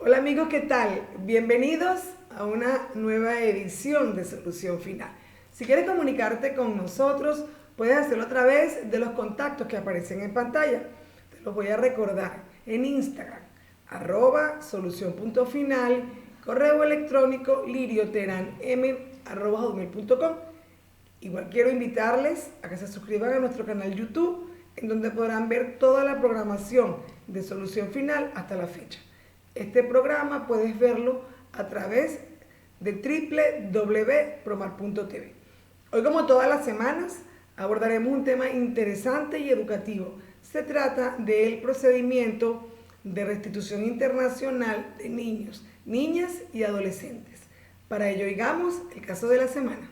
Hola amigos, ¿qué tal? Bienvenidos a una nueva edición de Solución Final. Si quieres comunicarte con nosotros, puedes hacerlo a través de los contactos que aparecen en pantalla. Te los voy a recordar en Instagram, @solución.final, correo electrónico lirioteranm@gmail.com. Igual quiero invitarles a que se suscriban a nuestro canal YouTube, en donde podrán ver toda la programación de Solución Final hasta la fecha. Este programa puedes verlo a través de www.promar.tv. Hoy, como todas las semanas, abordaremos un tema interesante y educativo. Se trata del procedimiento de restitución internacional de niños, niñas y adolescentes. Para ello, oigamos el caso de la semana.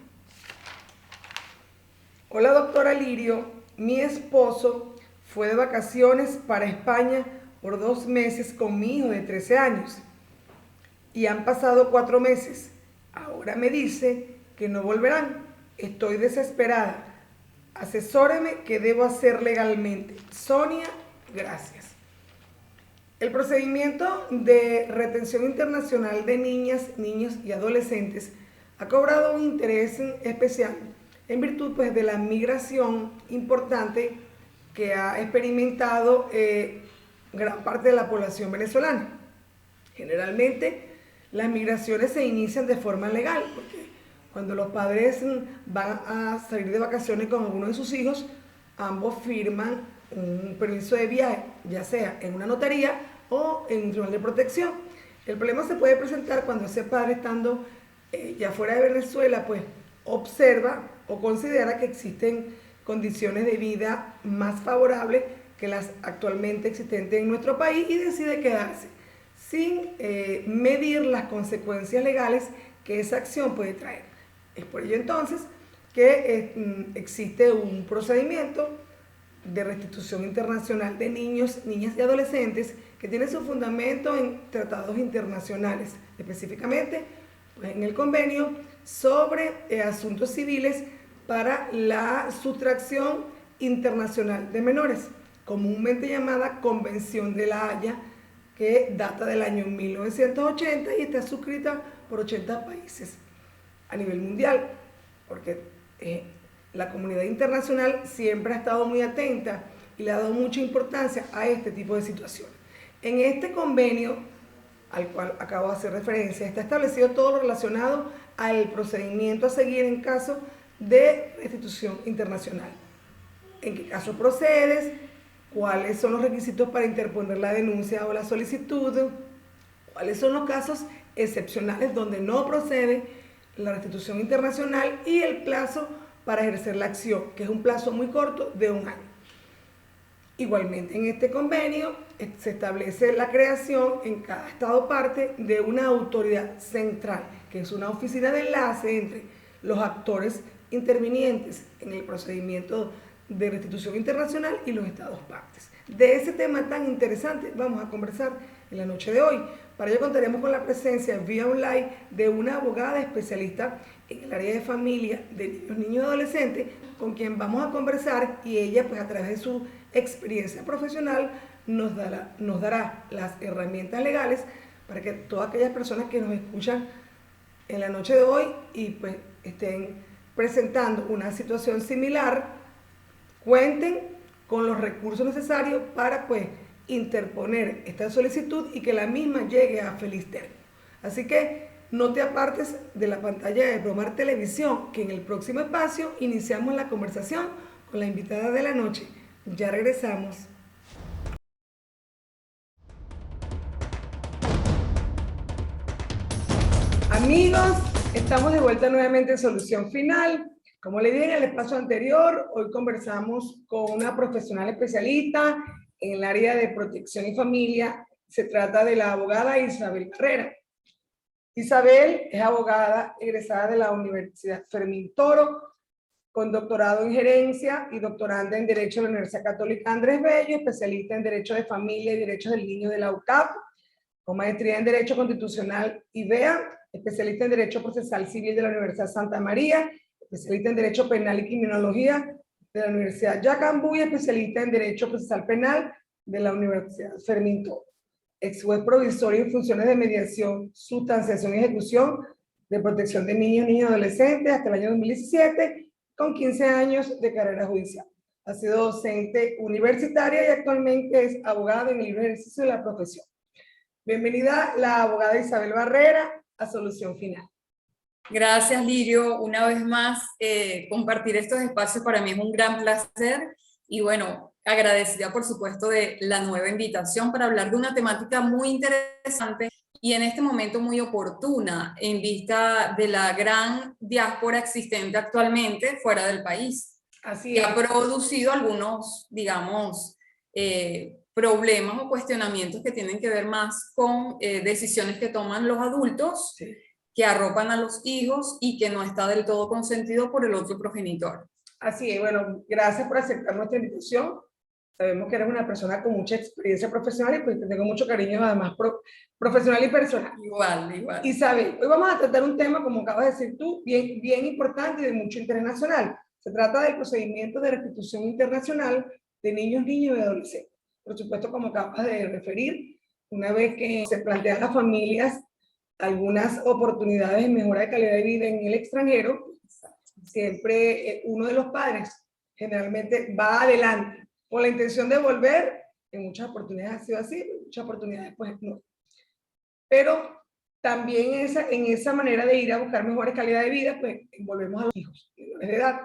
Hola, doctora Lirio. Mi esposo fue de vacaciones para España por 2 meses con mi hijo de 13 años y han pasado 4 meses. Ahora me dice que no volverán. Estoy desesperada. Asesóreme qué debo hacer legalmente. Sonia, gracias. El procedimiento de retención internacional de niñas, niños y adolescentes ha cobrado un interés especial en virtud pues, de la migración importante que ha experimentado gran parte de la población venezolana. Generalmente las migraciones se inician de forma legal, porque cuando los padres van a salir de vacaciones con alguno de sus hijos, ambos firman un permiso de viaje, ya sea en una notaría o en un tribunal de protección. El problema se puede presentar cuando ese padre, estando ya fuera de Venezuela, pues observa o considera que existen condiciones de vida más favorables que las actualmente existentes en nuestro país y decide quedarse sin medir las consecuencias legales que esa acción puede traer. Es por ello entonces que existe un procedimiento de restitución internacional de niños, niñas y adolescentes que tiene su fundamento en tratados internacionales, específicamente pues, en el convenio sobre asuntos civiles para la sustracción internacional de menores, comúnmente llamada Convención de La Haya, que data del año 1980 y está suscrita por 80 países a nivel mundial, porque la comunidad internacional siempre ha estado muy atenta y le ha dado mucha importancia a este tipo de situaciones. En este convenio, al cual acabo de hacer referencia, está establecido todo lo relacionado al procedimiento a seguir en caso de restitución internacional. ¿En qué caso procedes? ¿Cuáles son los requisitos para interponer la denuncia o la solicitud? ¿Cuáles son los casos excepcionales donde no procede la restitución internacional? Y el plazo para ejercer la acción, que es un plazo muy corto de 1 año. Igualmente, en este convenio se establece la creación en cada estado parte de una autoridad central, que es una oficina de enlace entre los actores intervinientes en el procedimiento de restitución internacional y los estados partes. De ese tema tan interesante vamos a conversar en la noche de hoy. Para ello contaremos con la presencia vía online de una abogada especialista en el área de familia de niños, niños y adolescentes, con quien vamos a conversar, y ella pues a través de su experiencia profesional nos dará las herramientas legales para que todas aquellas personas que nos escuchan en la noche de hoy y pues estén presentando una situación similar, cuenten con los recursos necesarios para pues interponer esta solicitud y que la misma llegue a feliz término. Así que no te apartes de la pantalla de Promar Televisión, que en el próximo espacio iniciamos la conversación con la invitada de la noche. Ya regresamos. Amigos, estamos de vuelta nuevamente en Solución Final. Como le dije en el espacio anterior, hoy conversamos con una profesional especialista en el área de protección y familia. Se trata de la abogada Isabel Carrera. Isabel es abogada egresada de la Universidad Fermín Toro, con doctorado en gerencia y doctoranda en Derecho de la Universidad Católica Andrés Bello, especialista en Derecho de Familia y Derechos del Niño de la UCAP, con maestría en Derecho Constitucional IBEA, especialista en Derecho Procesal Civil de la Universidad Santa María, especialista en Derecho Penal y Criminología de la Universidad Yacambú y especialista en Derecho Procesal Penal de la Universidad Fermín Toro. ex juez provisorio en funciones de mediación, sustanciación y ejecución de protección de niños, niñas y adolescentes hasta el año 2017, con 15 años de carrera judicial. Ha sido docente universitaria y actualmente es abogada en el libre ejercicio de la profesión. Bienvenida la abogada Isabel Barrera a Solución Final. Gracias, Lirio. Una vez más, compartir estos espacios para mí es un gran placer y bueno, agradecida por supuesto de la nueva invitación para hablar de una temática muy interesante y en este momento muy oportuna en vista de la gran diáspora existente actualmente fuera del país. Así Que es. ha producido algunos, digamos, problemas o cuestionamientos que tienen que ver más con decisiones que toman los adultos, Sí. que arropan a los hijos y que no está del todo consentido por el otro progenitor. Así es, bueno, gracias por aceptar nuestra invitación. Sabemos que eres una persona con mucha experiencia profesional y pues te tengo mucho cariño, además profesional y personal. Igual, igual. Isabel, hoy vamos a tratar un tema, como acabas de decir tú, bien importante y de mucho interés nacional. Se trata del procedimiento de restitución internacional de niños, niños y adolescentes. Por supuesto, como acabas de referir, una vez que se plantean las familias algunas oportunidades de mejora de calidad de vida en el extranjero, siempre uno de los padres generalmente va adelante con la intención de volver. En muchas oportunidades ha sido así, en muchas oportunidades pues no. Pero también en esa manera de ir a buscar mejores calidades de vida, pues volvemos a los hijos menores de edad.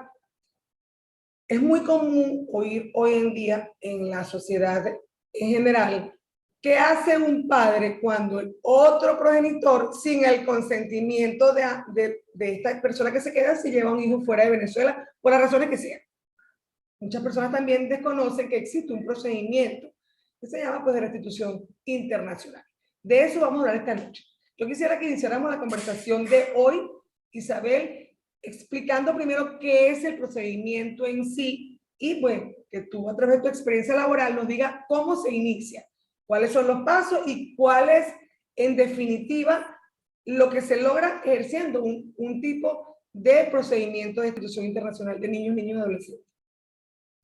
Es muy común oír hoy en día en la sociedad en general, ¿qué hace un padre cuando el otro progenitor, sin el consentimiento de esta persona que se queda, se lleva a un hijo fuera de Venezuela, por las razones que sean? Muchas personas también desconocen que existe un procedimiento que se llama pues, de restitución internacional. De eso vamos a hablar esta noche. Yo quisiera que iniciáramos la conversación de hoy, Isabel, explicando primero qué es el procedimiento en sí y, bueno, que tú a través de tu experiencia laboral nos diga cómo se inicia, cuáles son los pasos y cuál es, en definitiva, lo que se logra ejerciendo un tipo de procedimiento de restitución internacional de niños, niños y adolescentes.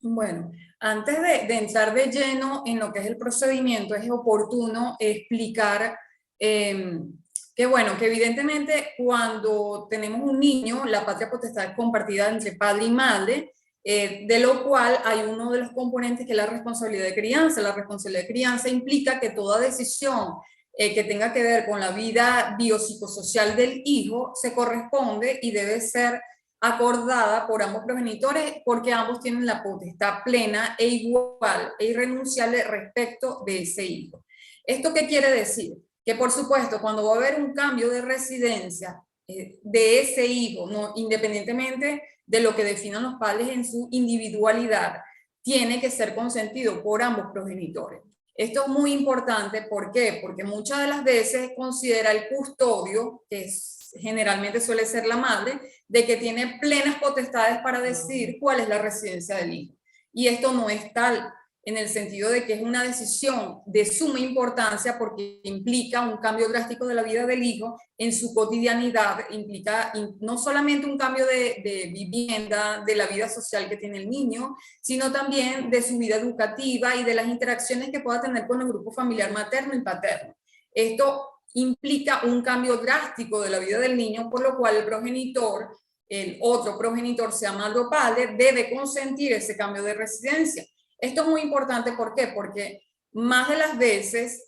Bueno, antes de entrar de lleno en lo que es el procedimiento, es oportuno explicar que bueno, que evidentemente cuando tenemos un niño, la patria potestad es compartida entre padre y madre, de lo cual hay uno de los componentes que es la responsabilidad de crianza. La responsabilidad de crianza implica que toda decisión que tenga que ver con la vida biopsicosocial del hijo se corresponde y debe ser acordada por ambos progenitores porque ambos tienen la potestad plena e igual e irrenunciable respecto de ese hijo. ¿Esto qué quiere decir? Que por supuesto cuando va a haber un cambio de residencia de ese hijo, no, independientemente de lo que definan los padres en su individualidad, tiene que ser consentido por ambos progenitores. Esto es muy importante, ¿por qué? Porque muchas de las veces considera el custodio, que generalmente suele ser la madre, de que tiene plenas potestades para decidir cuál es la residencia del hijo. Y esto no es tal, en el sentido de que es una decisión de suma importancia porque implica un cambio drástico de la vida del hijo en su cotidianidad, implica no solamente un cambio de vivienda, de la vida social que tiene el niño, sino también de su vida educativa y de las interacciones que pueda tener con el grupo familiar materno y paterno. Esto implica un cambio drástico de la vida del niño, por lo cual el progenitor, el otro progenitor, sea madre o padre, debe consentir ese cambio de residencia. Esto es muy importante, ¿por qué? Porque más de las veces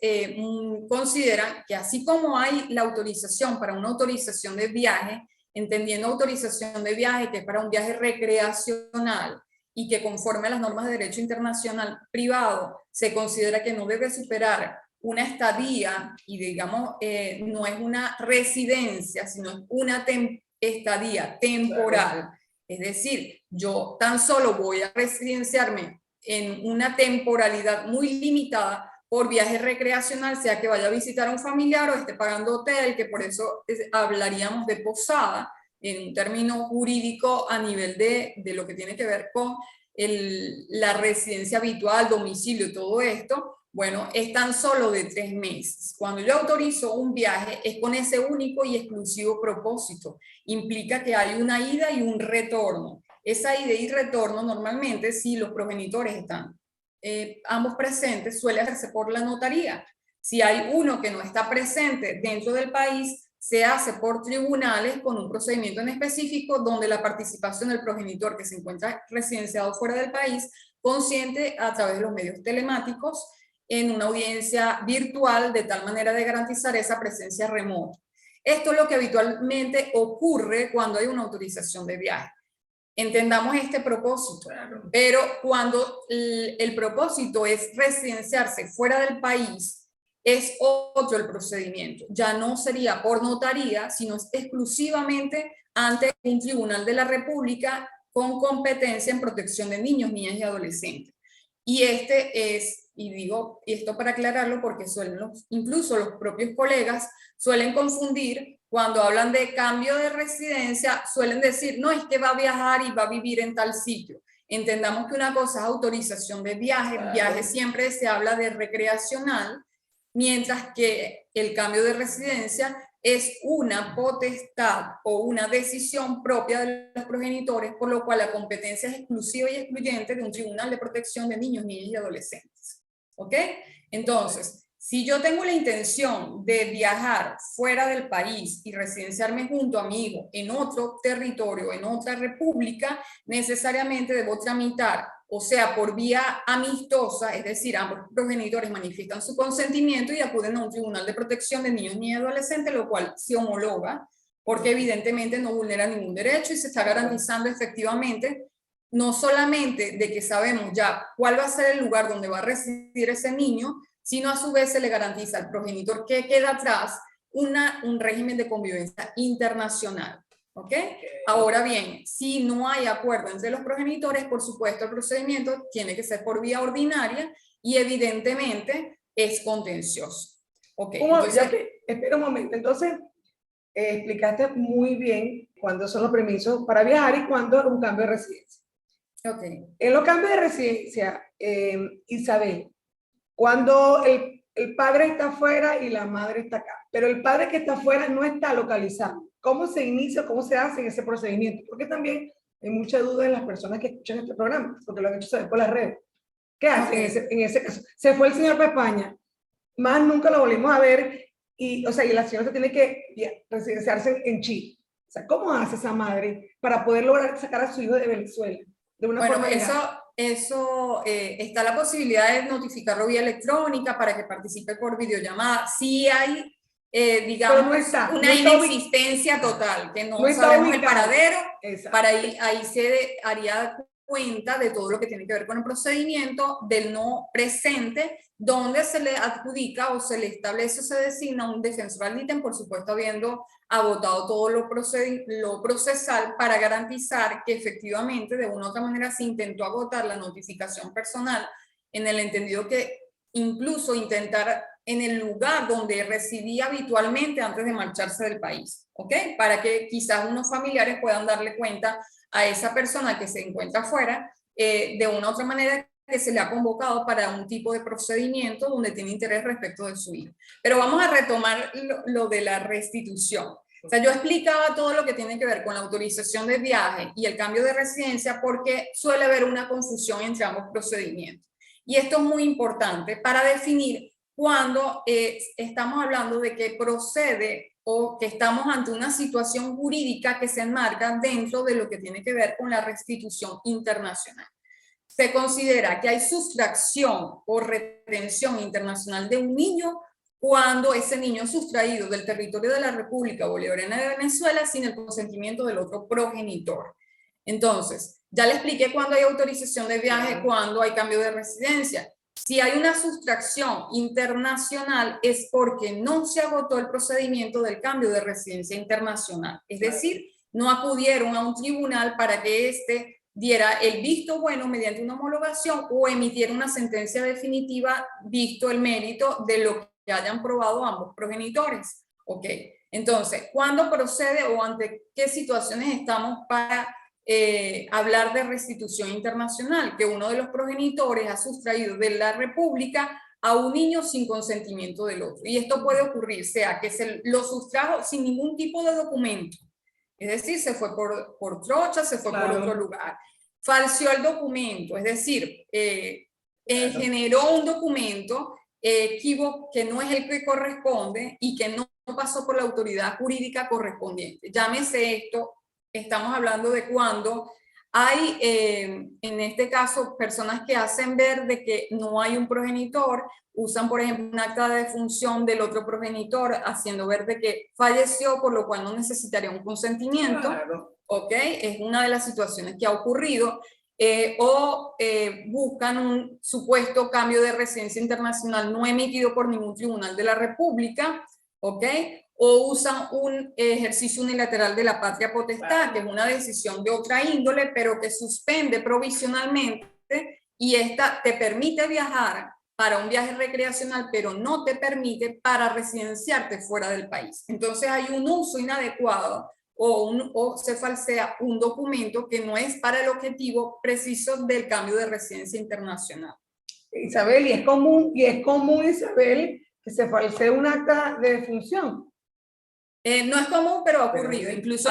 consideran que así como hay la autorización para una autorización de viaje, entendiendo autorización de viaje que es para un viaje recreacional y que conforme a las normas de derecho internacional privado se considera que no debe superar una estadía y digamos no es una residencia, sino una estadía temporal. Es decir, yo tan solo voy a residenciarme en una temporalidad muy limitada por viaje recreacional, sea que vaya a visitar a un familiar o esté pagando hotel, que por eso hablaríamos de posada, en un término jurídico a nivel de lo que tiene que ver con la residencia habitual, domicilio, todo esto. Bueno, es tan solo de 3 meses. Cuando yo autorizo un viaje es con ese único y exclusivo propósito. Implica que hay una ida y un retorno. Esa ida y retorno normalmente, si los progenitores están ambos presentes, suele hacerse por la notaría. Si hay uno que no está presente dentro del país, se hace por tribunales con un procedimiento en específico donde la participación del progenitor que se encuentra residenciado fuera del país consiente a través de los medios telemáticos en una audiencia virtual de tal manera de garantizar esa presencia remota. Esto es lo que habitualmente ocurre cuando hay una autorización de viaje. Entendamos este propósito, pero cuando el propósito es residenciarse fuera del país, es otro el procedimiento. Ya no sería por notaría, sino exclusivamente ante un tribunal de la República con competencia en protección de niños, niñas y adolescentes. Y este es, y digo esto para aclararlo porque incluso los propios colegas suelen confundir cuando hablan de cambio de residencia, suelen decir, no, es que va a viajar y va a vivir en tal sitio. Entendamos que una cosa es autorización de viaje, viaje siempre se habla de recreacional, mientras que el cambio de residencia es una potestad o una decisión propia de los progenitores, por lo cual la competencia es exclusiva y excluyente de un tribunal de protección de niños, niñas y adolescentes. ¿Ok? Entonces, si yo tengo la intención de viajar fuera del país y residenciarme junto a mi hijo en otro territorio, en otra república, necesariamente debo tramitar, o sea, por vía amistosa, es decir, ambos progenitores manifiestan su consentimiento y acuden a un tribunal de protección de niños y adolescentes, lo cual se homologa, porque evidentemente no vulnera ningún derecho y se está garantizando efectivamente no solamente de que sabemos ya cuál va a ser el lugar donde va a residir ese niño, sino a su vez se le garantiza al progenitor que queda atrás un régimen de convivencia internacional. ¿Ok? Ahora bien, si no hay acuerdo entre los progenitores, por supuesto el procedimiento tiene que ser por vía ordinaria y evidentemente es contencioso. ¿Ok? Entonces, espera un momento, entonces explicaste muy bien cuándo son los permisos para viajar y cuándo un cambio de residencia. Okay. En los cambios de residencia, Isabel, cuando el padre está afuera y la madre está acá, pero el padre que está afuera no está localizado, ¿cómo se inicia, cómo se hace ese procedimiento? Porque también hay mucha duda en las personas que escuchan este programa, porque lo han hecho saber por las redes. ¿Qué hacen en ese caso? Se fue el señor para España, más nunca lo volvimos a ver, y la señora se tiene que residenciarse en Chile. O sea, ¿cómo hace esa madre para poder lograr sacar a su hijo de Venezuela? De una forma legal. Eso está la posibilidad de notificarlo vía electrónica para que participe por videollamada. Sí hay, digamos, una inexistencia total, que no sabemos el paradero. Para ahí se haría cuenta de todo lo que tiene que ver con el procedimiento del no presente, donde se le adjudica o se le establece o se designa un defensor ad litem, por supuesto habiendo agotado todo lo procesal para garantizar que efectivamente de una u otra manera se intentó agotar la notificación personal, en el entendido que incluso intentar en el lugar donde residía habitualmente antes de marcharse del país, ¿ok? Para que quizás unos familiares puedan darle cuenta a esa persona que se encuentra afuera de una u otra manera que se le ha convocado para un tipo de procedimiento donde tiene interés respecto de su hijo. Pero vamos a retomar lo de la restitución. O sea, yo explicaba todo lo que tiene que ver con la autorización de viaje y el cambio de residencia porque suele haber una confusión entre ambos procedimientos. Y esto es muy importante para definir cuando estamos hablando de que procede o que estamos ante una situación jurídica que se enmarca dentro de lo que tiene que ver con la restitución internacional. Se considera que hay sustracción o retención internacional de un niño cuando ese niño es sustraído del territorio de la República Bolivariana de Venezuela sin el consentimiento del otro progenitor. Entonces, ya le expliqué cuando hay autorización de viaje, cuando hay cambio de residencia. Si hay una sustracción internacional es porque no se agotó el procedimiento del cambio de residencia internacional. Es decir, no acudieron a un tribunal para que éste diera el visto bueno mediante una homologación o emitiera una sentencia definitiva visto el mérito de lo que hayan probado ambos progenitores. Ok, entonces, ¿cuándo procede o ante qué situaciones estamos para hablar de restitución internacional? Que uno de los progenitores ha sustraído de la República a un niño sin consentimiento del otro. Y esto puede ocurrir, sea que se lo sustrajo sin ningún tipo de documento. Es decir, se fue por trocha, se fue por otro lugar. Falseó el documento, es decir, generó un documento que no es el que corresponde y que no pasó por la autoridad jurídica correspondiente. Llámese esto, estamos hablando de cuando hay, en este caso, personas que hacen ver de que no hay un progenitor, usan, por ejemplo, un acta de defunción del otro progenitor, haciendo ver de que falleció, por lo cual no necesitaría un consentimiento. Claro. ¿Ok? Es una de las situaciones que ha ocurrido. Buscan un supuesto cambio de residencia internacional no emitido por ningún tribunal de la República, ¿ok? O usan un ejercicio unilateral de la patria potestad, que es una decisión de otra índole, pero que suspende provisionalmente y esta te permite viajar para un viaje recreacional, pero no te permite para residenciarte fuera del país. Entonces hay un uso inadecuado o se falsea un documento que no es para el objetivo preciso del cambio de residencia internacional. Isabel, y es común, Isabel, que se falsee un acta de defunción. No es común, pero ha ocurrido. Incluso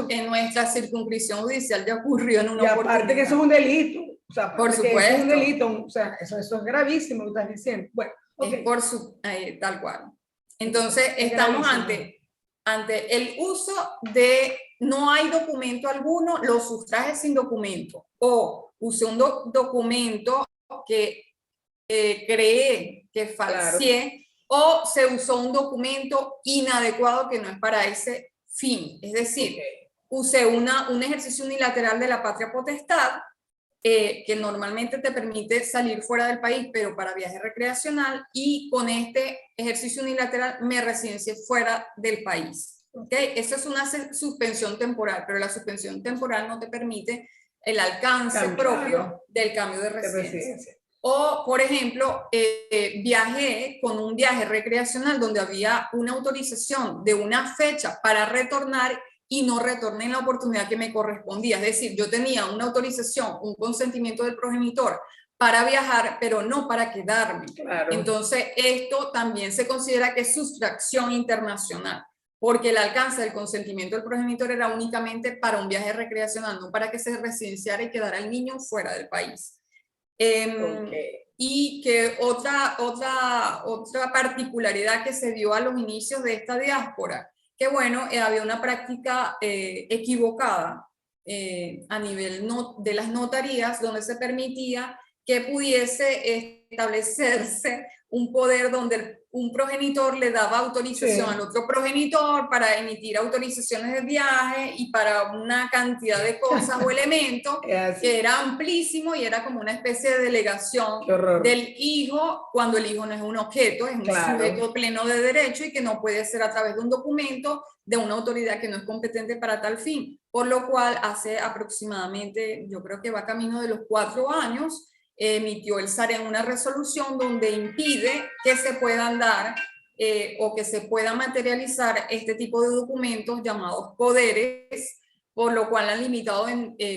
en nuestra circunscripción judicial ya ocurrió en una oportunidad. Y aparte que eso es un delito. O sea, por supuesto. Que eso es un delito. O sea, eso es gravísimo lo que estás diciendo. Bueno, okay. Tal cual. Entonces, estamos ante el uso de no hay documento alguno, lo sustraje sin documento. O usé un documento que creé que falseé. Claro. O se usó un documento inadecuado que no es para ese fin. Es decir, usé un ejercicio unilateral de la patria potestad que normalmente te permite salir fuera del país, pero para viaje recreacional, y con este ejercicio unilateral me residencié fuera del país. ¿Okay? Eso es una suspensión temporal, pero la suspensión temporal no te permite el alcance propio del cambio de residencia. O, por ejemplo, viajé con un viaje recreacional donde había una autorización de una fecha para retornar y no retorné en la oportunidad que me correspondía. Es decir, yo tenía una autorización, un consentimiento del progenitor para viajar, pero no para quedarme. Claro. Entonces, esto también se considera que es sustracción internacional, porque el alcance del consentimiento del progenitor era únicamente para un viaje recreacional, no para que se residenciara y quedara el niño fuera del país. Y que otra particularidad que se dio a los inicios de esta diáspora, que bueno, había una práctica equivocada a nivel de las notarías, donde se permitía que pudiese establecerse un poder donde un progenitor le daba autorización al otro progenitor para emitir autorizaciones de viaje y para una cantidad de cosas o elementos que era amplísimo y era como una especie de delegación del hijo, cuando el hijo no es un objeto, es un sujeto pleno de derecho y que no puede ser a través de un documento de una autoridad que no es competente para tal fin. Por lo cual hace aproximadamente, yo creo que va camino de los 4 años, emitió el SAREN una resolución donde impide que se puedan dar o que se pueda materializar este tipo de documentos llamados poderes, por lo cual han limitado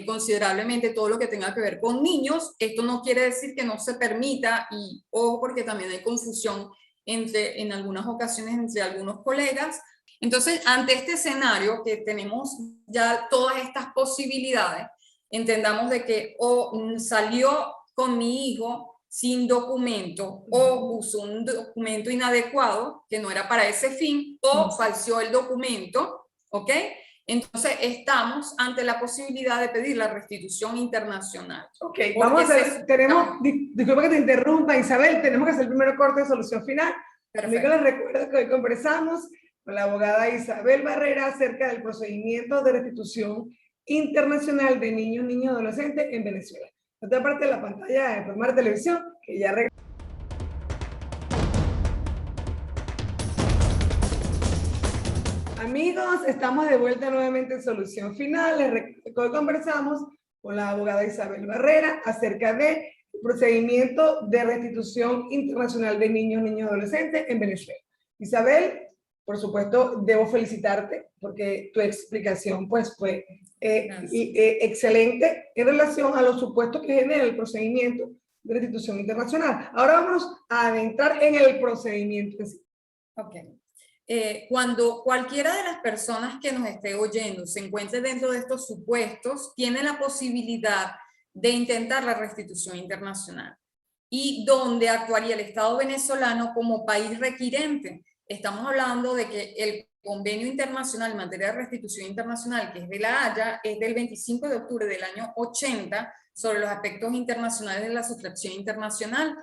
considerablemente todo lo que tenga que ver con niños. Esto no quiere decir que no se permita, y ojo, porque también hay confusión en algunas ocasiones entre algunos colegas. Entonces, ante este escenario que tenemos ya todas estas posibilidades, entendamos de que salió con mi hijo sin documento, o usó un documento inadecuado que no era para ese fin, o falseó el documento, ¿ok? Entonces estamos ante la posibilidad de pedir la restitución internacional. Ok, vamos a hacer, disculpa que te interrumpa, Isabel, tenemos que hacer el primer corte de solución final. Perfecto. Les recuerdo que hoy conversamos con la abogada Isabel Barrera acerca del procedimiento de restitución internacional de niños y adolescentes en Venezuela. Otra parte de la pantalla de Promar Televisión, que ya regresó. Amigos, estamos de vuelta nuevamente en Solución Final. Hoy conversamos con la abogada Isabel Barrera acerca del procedimiento de restitución internacional de niños y adolescentes en Venezuela. Isabel, por supuesto, debo felicitarte porque tu explicación pues, fue excelente en relación a los supuestos que genera el procedimiento de restitución internacional. Ahora vamos a adentrar en el procedimiento en sí. Ok. Cuando cualquiera de las personas que nos esté oyendo se encuentre dentro de estos supuestos, tiene la posibilidad de intentar la restitución internacional. y donde actuaría el Estado venezolano como país requirente. Estamos hablando de que el convenio internacional en materia de restitución internacional, que es de La Haya, es del 25 de octubre del año 80 sobre los aspectos internacionales de la sustracción internacional.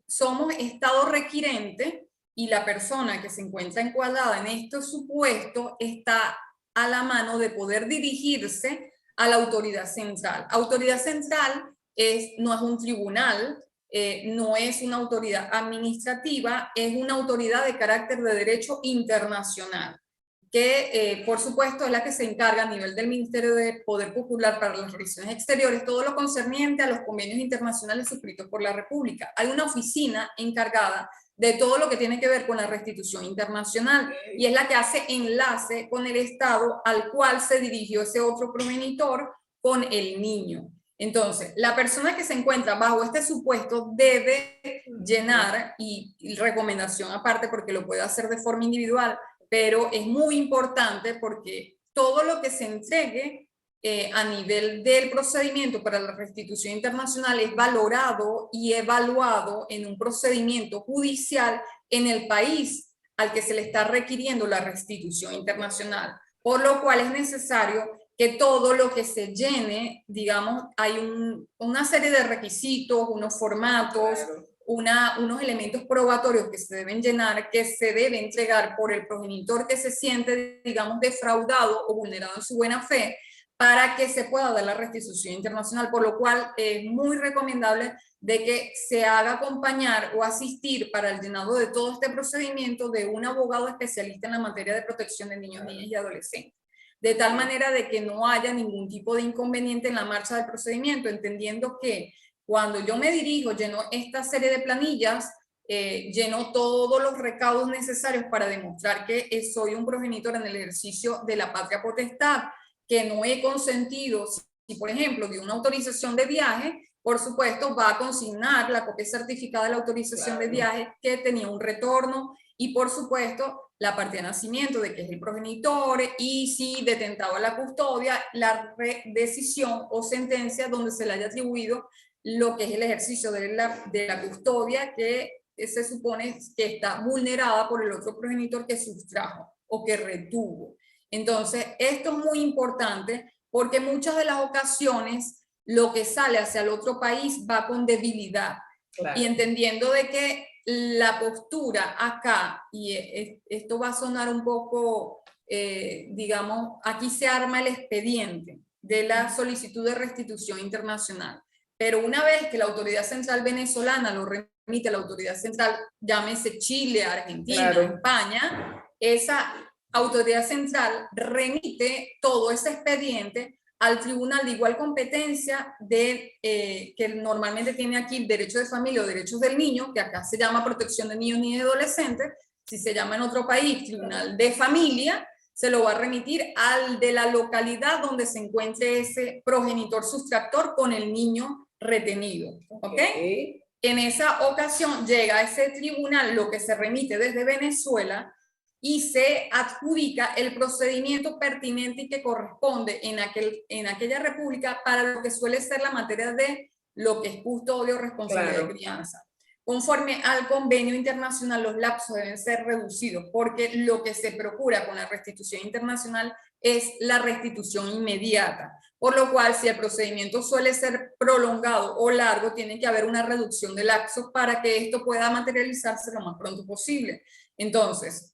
Somos Estado requirente y la persona que se encuentra encuadrada en este supuesto está a la mano de poder dirigirse a la autoridad central. Autoridad central no es un tribunal, no es una autoridad administrativa, es una autoridad de carácter de derecho internacional, que por supuesto es la que se encarga a nivel del Ministerio de Poder Popular para las Relaciones Exteriores, todo lo concerniente a los convenios internacionales suscritos por la República. Hay una oficina encargada de todo lo que tiene que ver con la restitución internacional y es la que hace enlace con el Estado al cual se dirigió ese otro progenitor con el niño. Entonces, la persona que se encuentra bajo este supuesto debe llenar, y recomendación aparte porque lo puede hacer de forma individual, pero es muy importante porque todo lo que se entregue a nivel del procedimiento para la restitución internacional es valorado y evaluado en un procedimiento judicial en el país al que se le está requiriendo la restitución internacional, por lo cual es necesario que todo lo que se llene, digamos, hay una serie de requisitos, unos formatos, unos elementos probatorios que se deben llenar, que se debe entregar por el progenitor que se siente, digamos, defraudado o vulnerado en su buena fe, para que se pueda dar la restitución internacional, por lo cual es muy recomendable de que se haga acompañar o asistir para el llenado de todo este procedimiento de un abogado especialista en la materia de protección de niños, niñas y adolescentes, de tal manera de que no haya ningún tipo de inconveniente en la marcha del procedimiento, entendiendo que cuando yo me dirijo, lleno esta serie de planillas, lleno todos los recaudos necesarios para demostrar que soy un progenitor en el ejercicio de la patria potestad, que no he consentido. Si por ejemplo de una autorización de viaje, por supuesto va a consignar la copia certificada de la autorización de viaje que tenía un retorno, y por supuesto la partida de nacimiento de que es el progenitor, y si detentaba la custodia, la decisión o sentencia donde se le haya atribuido lo que es el ejercicio de la custodia que se supone que está vulnerada por el otro progenitor que sustrajo o que retuvo. Entonces, esto es muy importante porque muchas de las ocasiones lo que sale hacia el otro país va con debilidad. Claro. Y entendiendo de que la postura acá, y esto va a sonar un poco, digamos, aquí se arma el expediente de la solicitud de restitución internacional. Pero una vez que la autoridad central venezolana lo remite a la autoridad central, llámese Chile, Argentina, claro, España, esa autoridad central remite todo ese expediente al tribunal de igual competencia que normalmente tiene aquí el derecho de familia o derechos del niño, que acá se llama protección de niños y adolescentes. Si se llama en otro país tribunal de familia, se lo va a remitir al de la localidad donde se encuentre ese progenitor sustractor con el niño retenido. ¿Ok? En esa ocasión llega a ese tribunal lo que se remite desde Venezuela y se adjudica el procedimiento pertinente y que corresponde en aquella república para lo que suele ser la materia de lo que es custodia o responsabilidad, claro, de crianza. Conforme al convenio internacional, los lapsos deben ser reducidos porque lo que se procura con la restitución internacional es la restitución inmediata. Por lo cual, si el procedimiento suele ser prolongado o largo, tiene que haber una reducción de lapsos para que esto pueda materializarse lo más pronto posible. Entonces,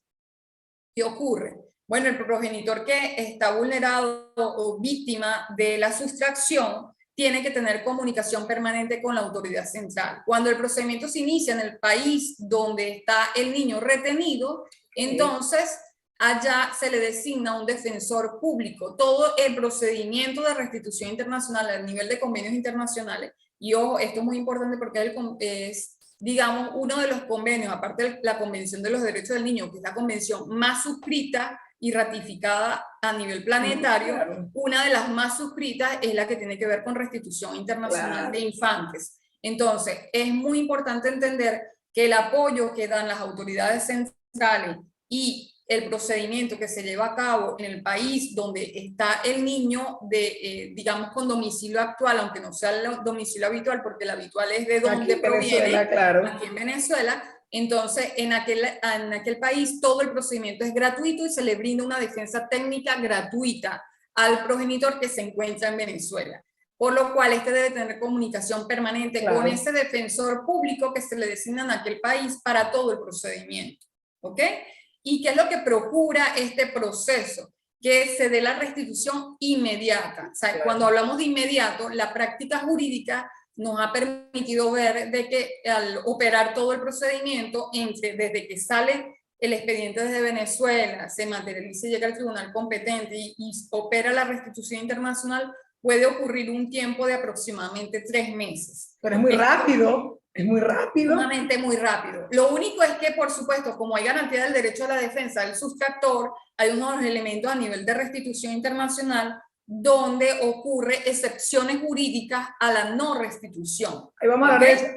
¿qué ocurre? Bueno, el progenitor que está vulnerado o víctima de la sustracción tiene que tener comunicación permanente con la autoridad central. Cuando el procedimiento se inicia en el país donde está el niño retenido, entonces allá se le designa un defensor público. Todo el procedimiento de restitución internacional a nivel de convenios internacionales, y ojo, esto es muy importante porque es digamos, uno de los convenios, aparte de la Convención de los Derechos del Niño, que es la convención más suscrita y ratificada a nivel planetario, claro, una de las más suscritas es la que tiene que ver con restitución internacional, claro, de infantes. Entonces, es muy importante entender que el apoyo que dan las autoridades centrales y el procedimiento que se lleva a cabo en el país donde está el niño digamos, con domicilio actual, aunque no sea el domicilio habitual, porque el habitual es de donde proviene, claro. aquí en Venezuela. Entonces, en aquel país todo el procedimiento es gratuito y se le brinda una defensa técnica gratuita al progenitor que se encuentra en Venezuela. Por lo cual, este debe tener comunicación permanente con ese defensor público que se le designa en aquel país para todo el procedimiento. ¿Ok? ¿Y qué es lo que procura este proceso? Que se dé la restitución inmediata. O sea, cuando hablamos de inmediato, la práctica jurídica nos ha permitido ver de que al operar todo el procedimiento, desde que sale el expediente desde Venezuela, se materializa y llega al tribunal competente y opera la restitución internacional, puede ocurrir un tiempo de aproximadamente 3 meses. Pero es muy rápido. Es muy rápido. Sumamente muy rápido. Lo único es que, por supuesto, como hay garantía del derecho a la defensa del sustractor, hay unos elementos a nivel de restitución internacional donde ocurre excepciones jurídicas a la no restitución. Ahí vamos a hablar de eso,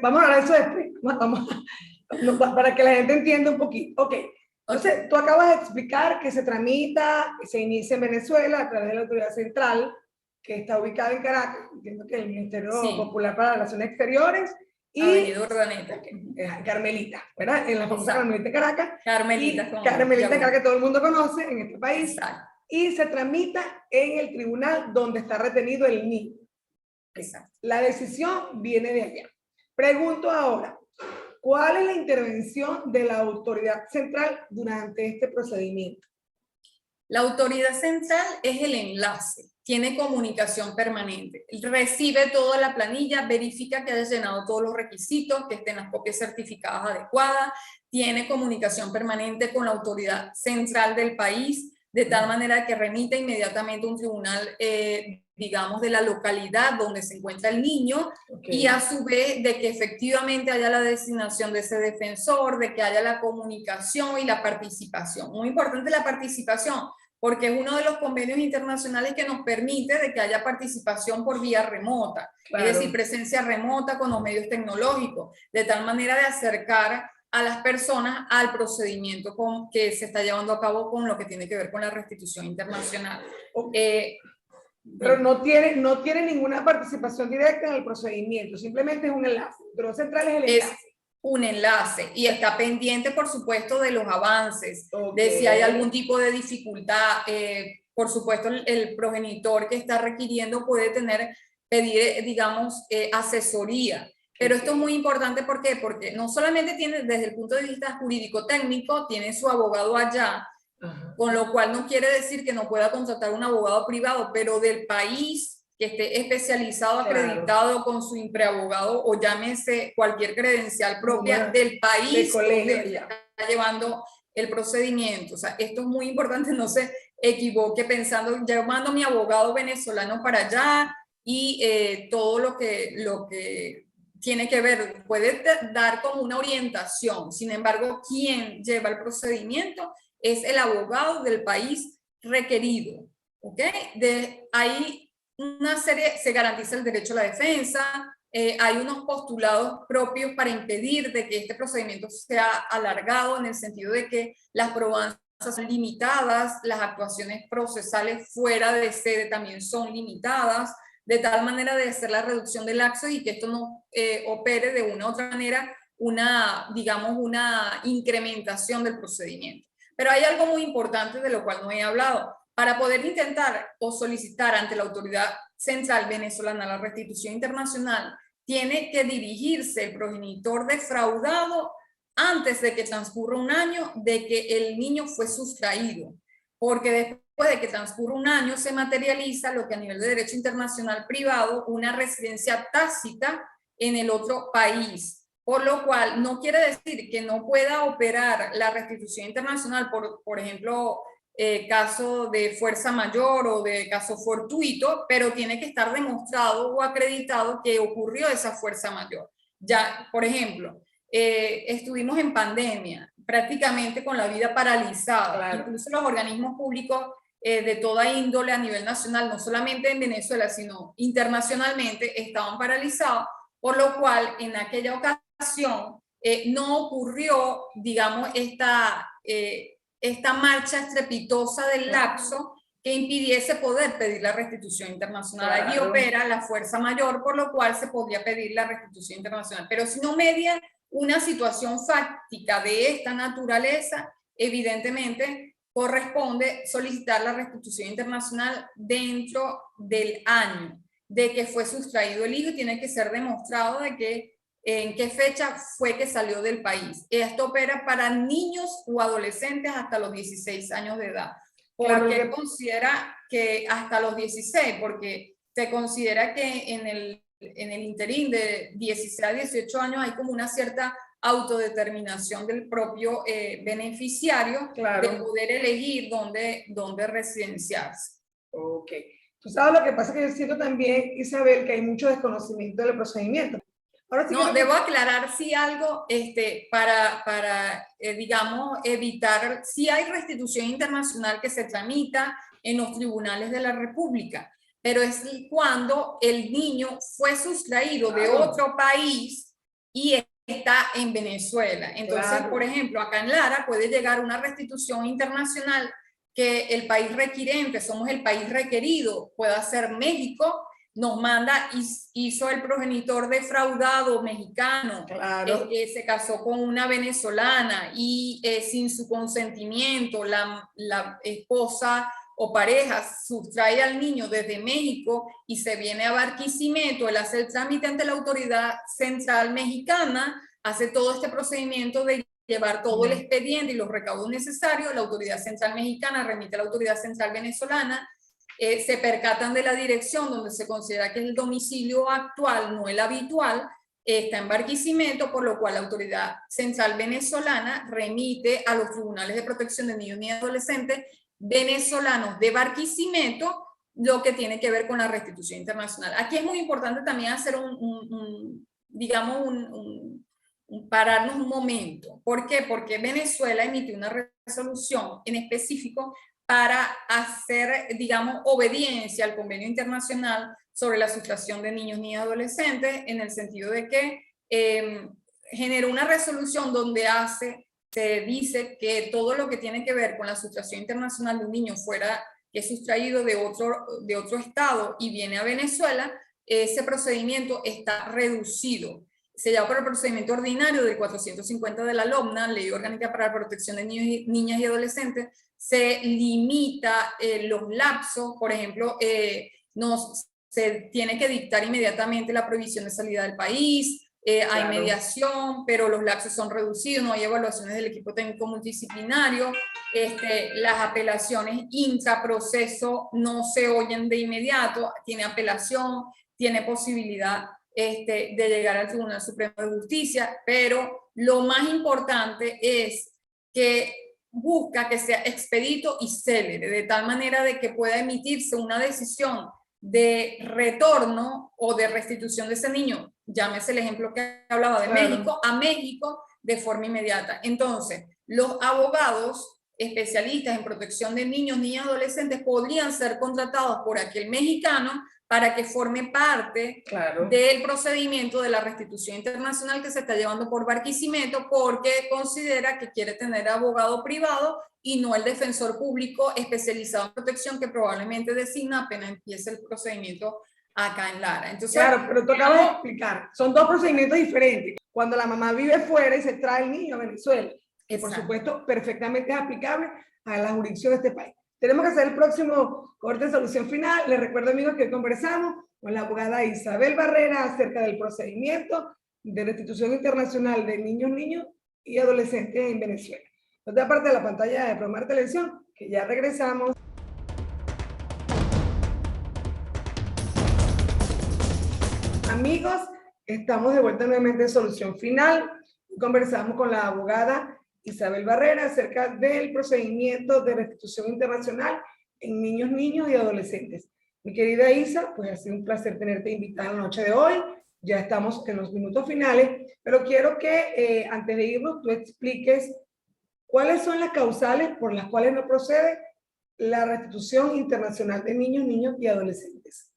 para que la gente entienda un poquito. Ok, entonces tú acabas de explicar que se tramita, se inicia en Venezuela a través de la autoridad central, que está ubicada en Caracas, entiendo que el Ministerio Popular para Relaciones Exteriores, y Avenida Urdaneta. Carmelita, ¿verdad? En la famosa Carmelita de Caracas. Carmelita de Caracas, que todo el mundo conoce en este país. Exacto. Y se tramita en el tribunal donde está retenido el niño. Exacto. La decisión viene de allá. Pregunto ahora, ¿cuál es la intervención de la autoridad central durante este procedimiento? La autoridad central es el enlace, tiene comunicación permanente, recibe toda la planilla, verifica que haya llenado todos los requisitos, que estén las copias certificadas adecuadas, tiene comunicación permanente con la autoridad central del país, de tal manera que remite inmediatamente a un tribunal, digamos, de la localidad donde se encuentra el niño, y a su vez de que efectivamente haya la designación de ese defensor, de que haya la comunicación y la participación. Muy importante la participación, porque es uno de los convenios internacionales que nos permite de que haya participación por vía remota, es decir, presencia remota con los medios tecnológicos, de tal manera de acercar a las personas al procedimiento que se está llevando a cabo con lo que tiene que ver con la restitución internacional. Pero no tiene ninguna participación directa en el procedimiento, simplemente es un enlace. Pero central es el enlace. Es un enlace y está pendiente, por supuesto, de los avances, de si hay algún tipo de dificultad. Por supuesto, el progenitor que está requiriendo puede pedir, digamos, asesoría. Pero esto es muy importante, ¿por qué? Porque no solamente tiene, desde el punto de vista jurídico-técnico, tiene su abogado allá, con lo cual no quiere decir que no pueda contratar un abogado privado, pero del país que esté especializado, acreditado con su impreabogado o llámese cualquier credencial propia del país donde está llevando el procedimiento. O sea, esto es muy importante, no se equivoque pensando, llamando a mi abogado venezolano para allá y todo lo que tiene que ver, puede dar como una orientación. Sin embargo, quien lleva el procedimiento es el abogado del país requerido. ¿Ok? De ahí una serie, se garantiza el derecho a la defensa, hay unos postulados propios para impedir de que este procedimiento sea alargado en el sentido de que las probanzas son limitadas, las actuaciones procesales fuera de sede también son limitadas, de tal manera de hacer la reducción del laxo y que esto no opere de una u otra manera digamos, una incrementación del procedimiento. Pero hay algo muy importante de lo cual no he hablado. Para poder intentar o solicitar ante la autoridad central venezolana la restitución internacional, tiene que dirigirse el progenitor defraudado antes de que transcurra un año de que el niño fue sustraído, porque después de que transcurra un año se materializa lo que a nivel de derecho internacional privado, una residencia tácita en el otro país, por lo cual no quiere decir que no pueda operar la restitución internacional, por ejemplo, caso de fuerza mayor o de caso fortuito, pero tiene que estar demostrado o acreditado que ocurrió esa fuerza mayor. Ya, por ejemplo, estuvimos en pandemia, prácticamente con la vida paralizada. Incluso los organismos públicos de toda índole a nivel nacional, no solamente en Venezuela, sino internacionalmente, estaban paralizados, por lo cual en aquella ocasión no ocurrió, digamos, esta marcha estrepitosa del lapso que impidiese poder pedir la restitución internacional. Claro. Allí opera la fuerza mayor, por lo cual se podría pedir la restitución internacional. Pero si no media una situación fáctica de esta naturaleza, evidentemente corresponde solicitar la restitución internacional dentro del año de que fue sustraído el hijo y tiene que ser demostrado de que en qué fecha fue que salió del país. Esto opera para niños o adolescentes hasta los 16 años de edad. ¿Por qué considera que hasta los 16? Porque se considera que en el interín de 16 a 18 años hay como una cierta autodeterminación del propio beneficiario, claro, de poder elegir dónde residenciarse. Ok. Tú sabes lo que pasa, que yo siento también, Isabel, que hay mucho desconocimiento del procedimiento. Ahora sí, no, debo aclarar si algo para digamos, evitar si hay restitución internacional que se tramita en los tribunales de la República, pero es cuando el niño fue sustraído de otro país y está en Venezuela. Entonces, por ejemplo, acá en Lara puede llegar una restitución internacional que el país requirente, somos el país requerido, pueda ser México, nos manda, hizo el progenitor defraudado mexicano, se casó con una venezolana y sin su consentimiento la esposa o pareja sustrae al niño desde México y se viene a Barquisimeto, él hace el trámite ante la autoridad central mexicana, hace todo este procedimiento de llevar todo el expediente y los recaudos necesarios, la autoridad central mexicana remite a la autoridad central venezolana, se percatan de la dirección donde se considera que es el domicilio actual, no el habitual, está en Barquisimeto, por lo cual la autoridad central venezolana remite a los tribunales de protección de niños y adolescentes venezolanos de Barquisimeto lo que tiene que ver con la restitución internacional. Aquí es muy importante también hacer pararnos un momento. ¿Por qué? Porque Venezuela emitió una resolución en específico para hacer, digamos, obediencia al convenio internacional sobre la sustracción de niños y adolescentes, en el sentido de que generó una resolución donde se dice que todo lo que tiene que ver con la sustracción internacional de un niño que es sustraído de otro estado y viene a Venezuela, ese procedimiento está reducido. Se llama por el procedimiento ordinario del 450 de la LOMNA, Ley Orgánica para la Protección de Niñas y Adolescentes, se limita los lapsos, por ejemplo, se tiene que dictar inmediatamente la prohibición de salida del país, hay mediación, pero los lapsos son reducidos, no hay evaluaciones del equipo técnico multidisciplinario, las apelaciones intraproceso no se oyen de inmediato, tiene apelación, tiene posibilidad de llegar al Tribunal Supremo de Justicia, pero lo más importante es que busca que sea expedito y célere, de tal manera de que pueda emitirse una decisión de retorno o de restitución de ese niño, llámese el ejemplo que hablaba de México, a México de forma inmediata. Entonces, los abogados especialistas en protección de niños, niñas y adolescentes podrían ser contratados por aquel mexicano para que forme parte del procedimiento de la restitución internacional que se está llevando por Barquisimeto, porque considera que quiere tener abogado privado y no el defensor público especializado en protección que probablemente designa apenas empiece el procedimiento acá en Lara. Entonces, claro, pero tú acabas de explicar, son dos procedimientos diferentes. Cuando la mamá vive fuera y se trae el niño a Venezuela, que por supuesto perfectamente es aplicable a la jurisdicción de este país. Tenemos que hacer el próximo corte de solución final. Les recuerdo, amigos, que conversamos con la abogada Isabel Barrera acerca del procedimiento de restitución internacional de niños y adolescentes en Venezuela. Otra parte de la pantalla de Promar Televisión, que ya regresamos. Amigos, estamos de vuelta nuevamente en Solución Final. Conversamos con la abogada Isabel Barrera acerca del procedimiento de restitución internacional en niños y adolescentes. Mi querida Isa, pues ha sido un placer tenerte invitada la noche de hoy. Ya estamos en los minutos finales, pero quiero que antes de irnos tú expliques cuáles son las causales por las cuales no procede la restitución internacional de niños y adolescentes.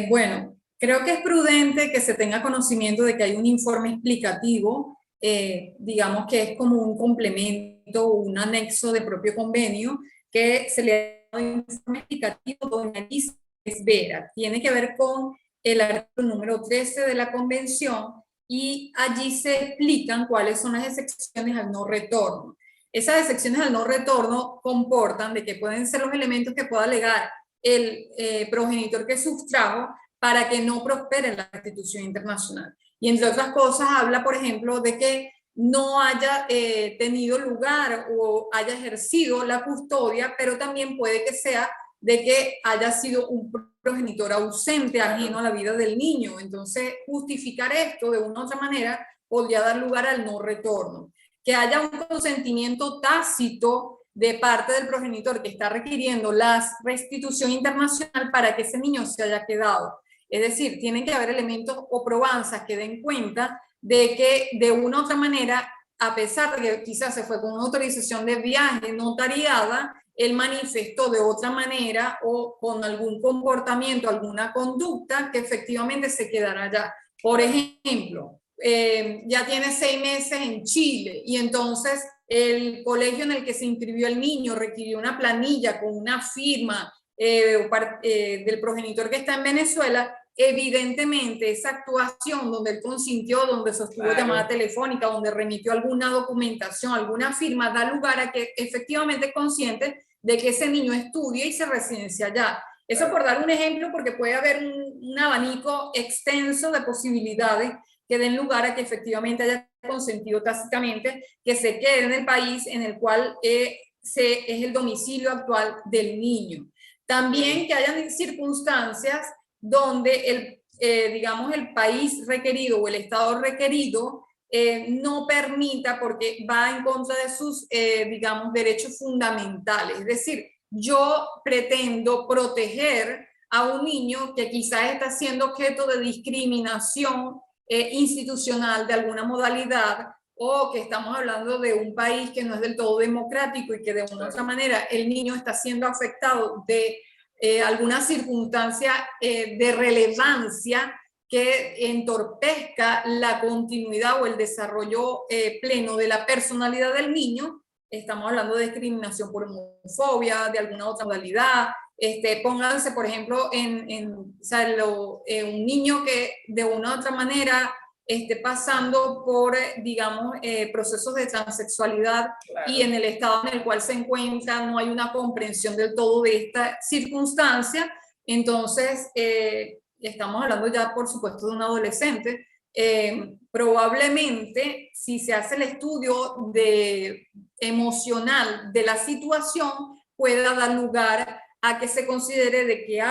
Bueno, creo que es prudente que se tenga conocimiento de que hay un informe explicativo digamos que es como un complemento o un anexo del propio convenio que se le ha dado informe explicativo, doña Liz Vera. Tiene que ver con el artículo número 13 de la convención y allí se explican cuáles son las excepciones al no retorno. Esas excepciones al no retorno comportan de que pueden ser los elementos que pueda alegar el progenitor que sustrajo para que no prospere la restitución internacional. Y entre otras cosas habla, por ejemplo, de que no haya tenido lugar o haya ejercido la custodia, pero también puede que sea de que haya sido un progenitor ausente, ajeno a la vida del niño. Entonces, justificar esto de una u otra manera podría dar lugar al no retorno. Que haya un consentimiento tácito de parte del progenitor que está requiriendo la restitución internacional para que ese niño se haya quedado. Es decir, tienen que haber elementos o probanzas que den cuenta de que de una u otra manera, a pesar de que quizás se fue con una autorización de viaje notariada, él manifestó de otra manera o con algún comportamiento, alguna conducta que efectivamente se quedará allá. Por ejemplo, ya tiene 6 meses en Chile y entonces el colegio en el que se inscribió el niño requirió una planilla con una firma del progenitor que está en Venezuela. Evidentemente esa actuación donde él consintió, donde sostuvo llamada telefónica, donde remitió alguna documentación, alguna firma, da lugar a que efectivamente es consciente de que ese niño estudia y se residencia allá. Eso por dar un ejemplo, porque puede haber un abanico extenso de posibilidades que den lugar a que efectivamente haya consentido tácitamente que se quede en el país en el cual es el domicilio actual del niño. También que hayan circunstancias donde digamos, el país requerido o el Estado requerido no permita, porque va en contra de sus, digamos, derechos fundamentales. Es decir, yo pretendo proteger a un niño que quizás está siendo objeto de discriminación institucional de alguna modalidad, o que estamos hablando de un país que no es del todo democrático y que de una u otra manera el niño está siendo afectado de alguna circunstancia de relevancia que entorpezca la continuidad o el desarrollo pleno de la personalidad del niño. Estamos hablando de discriminación por homofobia, de alguna otra modalidad. Pónganse, por ejemplo, un niño que de una u otra manera esté pasando por, digamos, procesos de transexualidad, claro, y en el estado en el cual se encuentra no hay una comprensión del todo de esta circunstancia. Entonces, estamos hablando ya, por supuesto, de un adolescente. Probablemente, si se hace el estudio emocional de la situación, pueda dar lugar a que se considere de que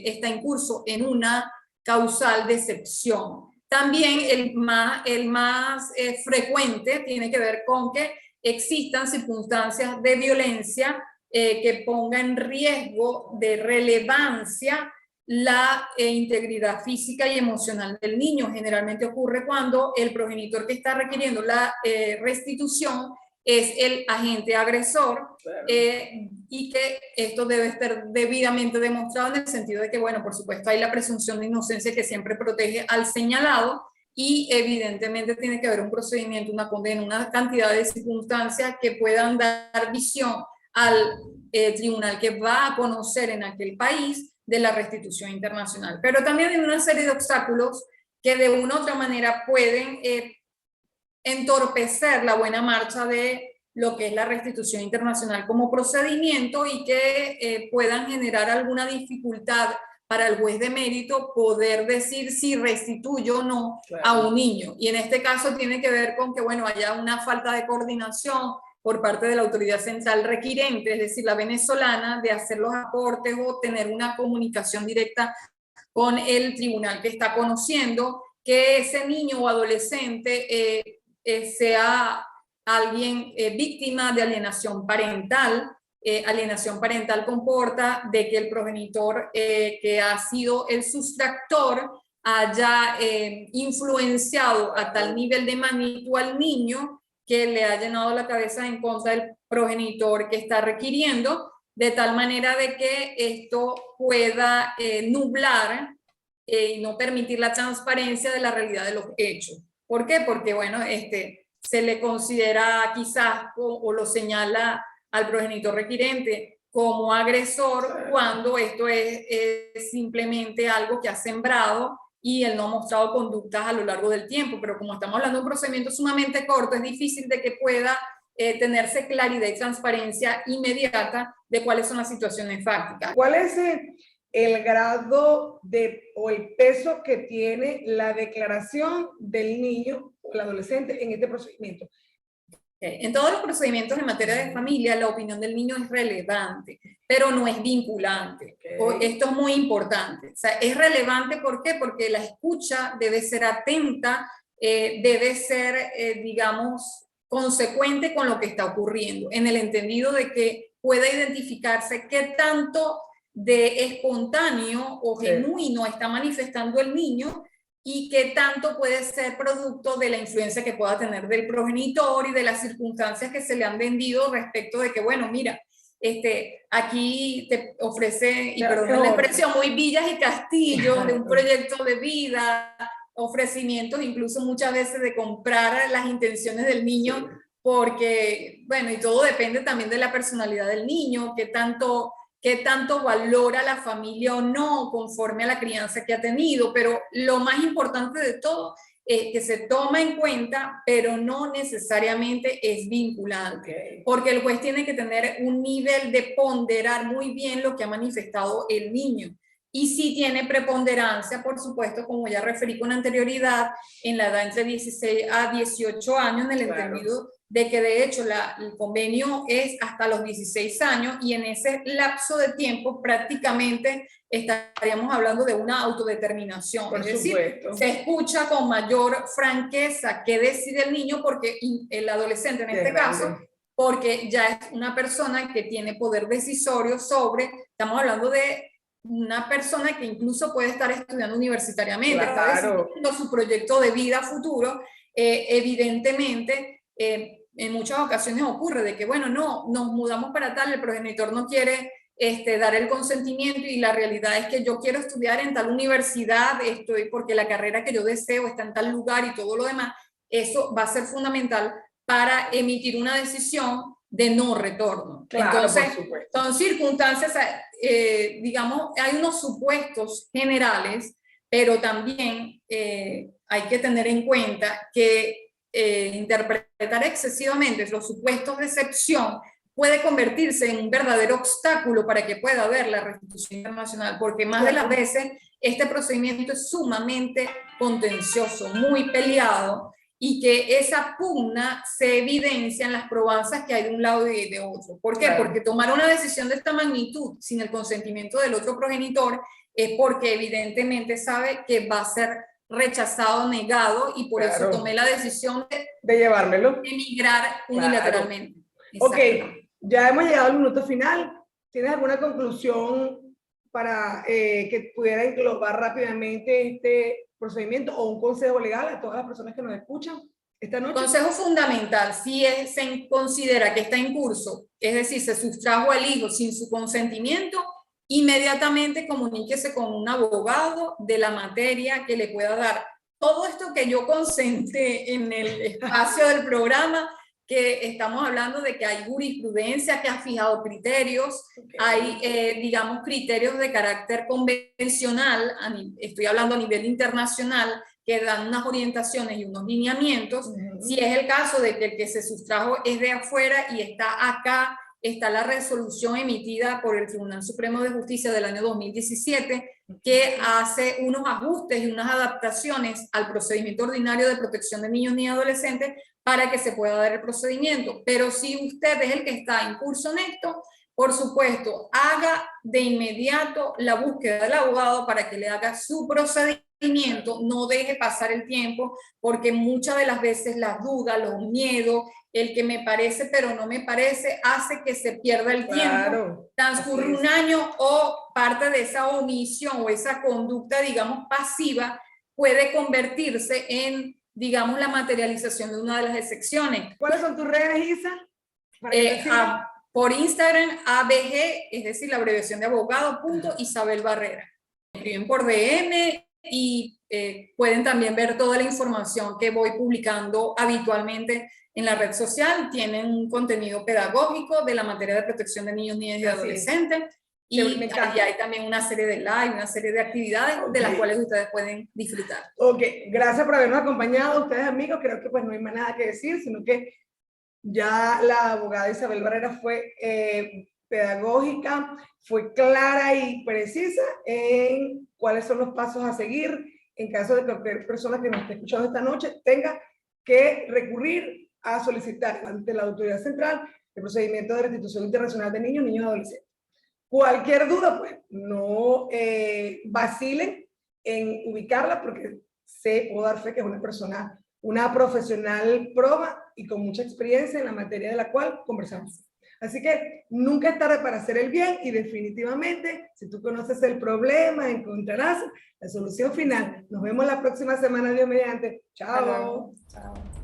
está en curso en una causal decepción. También el más frecuente tiene que ver con que existan circunstancias de violencia que ponga en riesgo de relevancia la integridad física y emocional del niño. Generalmente ocurre cuando el progenitor que está requiriendo la restitución es el agente agresor, claro, y que esto debe estar debidamente demostrado en el sentido de que, bueno, por supuesto hay la presunción de inocencia que siempre protege al señalado, y evidentemente tiene que haber un procedimiento, una condena, una cantidad de circunstancias que puedan dar visión al tribunal que va a conocer en aquel país de la restitución internacional. Pero también hay una serie de obstáculos que de una u otra manera pueden entorpecer la buena marcha de lo que es la restitución internacional como procedimiento, y que puedan generar alguna dificultad para el juez de mérito poder decir si restituyo o no, claro, a un niño. Y en este caso tiene que ver con que, bueno, haya una falta de coordinación por parte de la autoridad central requirente, es decir, la venezolana, de hacer los aportes o tener una comunicación directa con el tribunal que está conociendo que ese niño o adolescente sea alguien víctima de alienación parental. Alienación parental comporta de que el progenitor que ha sido el sustractor haya influenciado a tal nivel de magnitud al niño que le ha llenado la cabeza en contra del progenitor que está requiriendo, de tal manera de que esto pueda nublar y no permitir la transparencia de la realidad de los hechos. ¿Por qué? Porque, bueno, se le considera quizás o lo señala al progenitor requirente como agresor cuando esto es simplemente algo que ha sembrado y él no ha mostrado conductas a lo largo del tiempo. Pero como estamos hablando de un procedimiento sumamente corto, es difícil de que pueda tenerse claridad y transparencia inmediata de cuáles son las situaciones fácticas. ¿Cuál es el grado o el peso que tiene la declaración del niño o el adolescente en este procedimiento? En todos los procedimientos en materia de familia, la opinión del niño es relevante, pero no es vinculante. Esto es muy importante. O sea, es relevante, ¿por qué? Porque la escucha debe ser atenta, debe ser, digamos, consecuente con lo que está ocurriendo, en el entendido de que pueda identificarse qué tanto de espontáneo o genuino está manifestando el niño y qué tanto puede ser producto de la influencia que pueda tener del progenitor y de las circunstancias que se le han vendido respecto de que, bueno, mira, aquí te ofrece, y perdón la expresión, muy villas y castillos de un proyecto de vida, ofrecimientos incluso muchas veces de comprar las intenciones del niño, porque, bueno, y todo depende también de la personalidad del niño, qué tanto valora la familia o no conforme a la crianza que ha tenido, pero lo más importante de todo es que se toma en cuenta, pero no necesariamente es vinculante, porque el juez tiene que tener un nivel de ponderar muy bien lo que ha manifestado el niño. Y si tiene preponderancia, por supuesto, como ya referí con anterioridad, en la edad entre 16 a 18 años, en el entendido de que de hecho el convenio es hasta los 16 años y en ese lapso de tiempo prácticamente estaríamos hablando de una autodeterminación. Por es decir, supuesto. se escucha con mayor franqueza qué decide el niño, porque el adolescente en este caso, porque ya es una persona que tiene poder decisorio sobre, estamos hablando de una persona que incluso puede estar estudiando universitariamente, está decidiendo su proyecto de vida futuro, evidentemente, en muchas ocasiones ocurre de que, bueno, no, nos mudamos para tal, el progenitor no quiere dar el consentimiento y la realidad es que yo quiero estudiar en tal universidad, porque la carrera que yo deseo está en tal lugar y todo lo demás. Eso va a ser fundamental para emitir una decisión de no retorno. Claro, entonces, son circunstancias, digamos, hay unos supuestos generales, pero también hay que tener en cuenta que interpretar excesivamente los supuestos de excepción puede convertirse en un verdadero obstáculo para que pueda haber la restitución internacional, porque más de las veces este procedimiento es sumamente contencioso, muy peleado, y que esa pugna se evidencia en las probanzas que hay de un lado y de otro. ¿Por qué? Porque tomar una decisión de esta magnitud sin el consentimiento del otro progenitor es porque evidentemente sabe que va a ser rechazado, negado, y por eso tomé la decisión de llevármelo, emigrar unilateralmente. Ok, ya hemos llegado al minuto final. ¿Tienes alguna conclusión para que pudiera englobar rápidamente este procedimiento o un consejo legal a todas las personas que nos escuchan esta noche? Consejo fundamental: si se considera que está en curso, es decir, se sustrajo al hijo sin su consentimiento, inmediatamente comuníquese con un abogado de la materia que le pueda dar todo esto que yo concentré en el espacio del programa, que estamos hablando de que hay jurisprudencia que ha fijado criterios, hay, digamos, criterios de carácter convencional, estoy hablando a nivel internacional, que dan unas orientaciones y unos lineamientos. Si es el caso de que el que se sustrajo es de afuera y está acá, está la resolución emitida por el Tribunal Supremo de Justicia del año 2017, que hace unos ajustes y unas adaptaciones al procedimiento ordinario de protección de niños y adolescentes para que se pueda dar el procedimiento. Pero si usted es el que está en curso en esto, por supuesto, haga de inmediato la búsqueda del abogado para que le haga su procedimiento, no deje pasar el tiempo, porque muchas de las veces las dudas, los miedos, el que me parece pero no me parece, hace que se pierda el tiempo. Transcurre un año o parte de esa omisión o esa conducta, digamos, pasiva, puede convertirse en, digamos, la materialización de una de las excepciones. ¿Cuáles son tus redes, Isa? Por Instagram, ABG, es decir, la abreviación de abogado, .Isabel Barrera. Me escriben por DM y pueden también ver toda la información que voy publicando habitualmente en la red social. Tienen un contenido pedagógico de la materia de protección de niños, niñas y adolescentes. Y allí hay también una serie de live, una serie de actividades de las cuales ustedes pueden disfrutar. Ok, gracias por habernos acompañado, ustedes amigos. Creo que pues no hay más nada que decir, sino que ya la abogada Isabel Barrera fue pedagógica, fue clara y precisa en cuáles son los pasos a seguir en caso de que cualquier persona que nos esté escuchando esta noche tenga que recurrir a solicitar ante la autoridad central el procedimiento de restitución internacional de niños, niños y adolescentes. Cualquier duda, pues, no vacilen en ubicarla, porque puedo dar fe que es una persona, una profesional proba y con mucha experiencia en la materia de la cual conversamos. Así que nunca es tarde para hacer el bien y definitivamente, si tú conoces el problema, encontrarás la solución final. Nos vemos la próxima semana, Dios mediante. Chao. Chao.